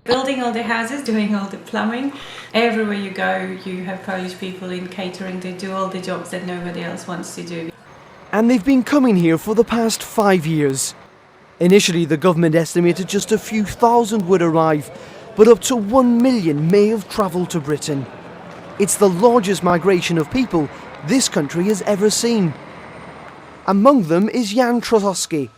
Building all the houses, doing all the plumbing. Everywhere you go, you have Polish people in catering. They do all the jobs that nobody else wants to do. And they've been coming here for the past 5 years. Initially, the government estimated just a few thousand would arrive, but up to 1 million may have travelled to Britain. It's the largest migration of people this country has ever seen. Among them is Jan Trotowski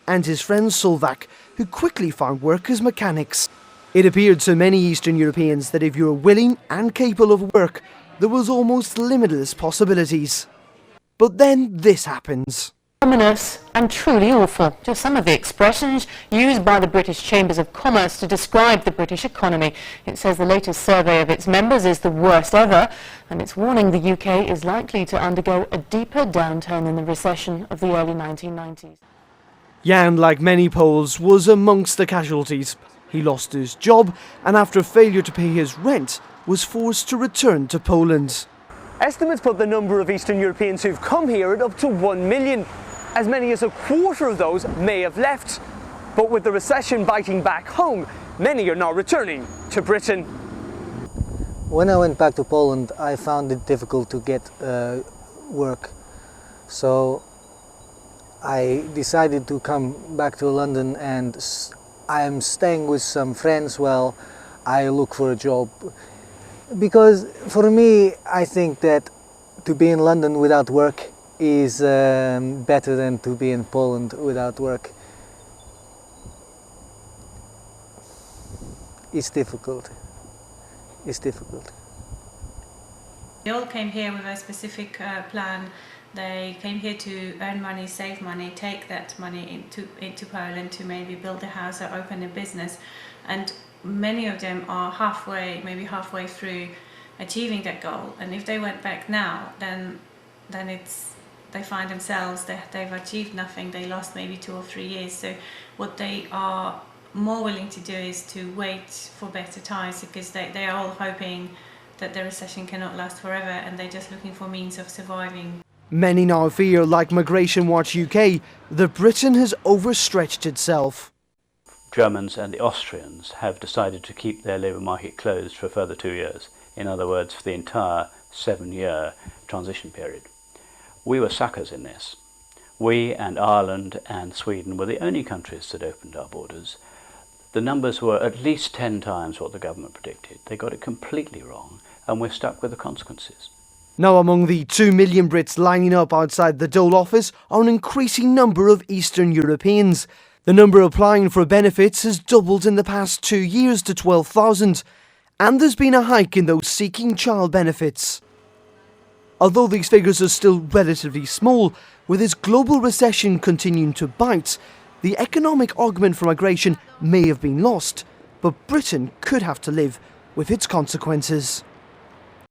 and his friend Solvak, who quickly found work as mechanics. It appeared to many Eastern Europeans that if you were willing and capable of work, there was almost limitless possibilities. But then this happens. Ominous and truly awful. Just some of the expressions used by the British Chambers of Commerce to describe the British economy. It says the latest survey of its members is the worst ever, and it's warning the UK is likely to undergo a deeper downturn in the recession of the early 1990s. Jan, like many Poles, was amongst the casualties. He lost his job and after failure to pay his rent, was forced to return to Poland. Estimates put the number of Eastern Europeans who've come here at up to 1 million. As many as a quarter of those may have left. But with the recession biting back home, many are now returning to Britain. When I went back to Poland, I found it difficult to get work. So I decided to come back to London, and I am staying with some friends while I look for a job. Because for me, I think that to be in London without work is better than to be in Poland without work. It's difficult. It's difficult. They all came here with a specific plan. They came here to earn money, save money, take that money into Poland to maybe build a house or open a business. And many of them are maybe halfway through achieving that goal. And if they went back now, then they find themselves that they've achieved nothing. They lost maybe 2 or 3 years. So what they are more willing to do is to wait for better times, because they are all hoping that the recession cannot last forever, and they're just looking for means of surviving. Many now fear, like Migration Watch UK, that Britain has overstretched itself. Germans and the Austrians have decided to keep their labour market closed for a further 2 years. In other words, for the entire 7-year transition period. We were suckers in this. We and Ireland and Sweden were the only countries that opened our borders. The numbers were at least 10 times what the government predicted. They got it completely wrong, and we're stuck with the consequences. Now, among the 2 million Brits lining up outside the Dole office are an increasing number of Eastern Europeans. The number applying for benefits has doubled in the past 2 years to 12,000, and there's been a hike in those seeking child benefits. Although these figures are still relatively small, with this global recession continuing to bite, the economic argument for migration may have been lost, but Britain could have to live with its consequences.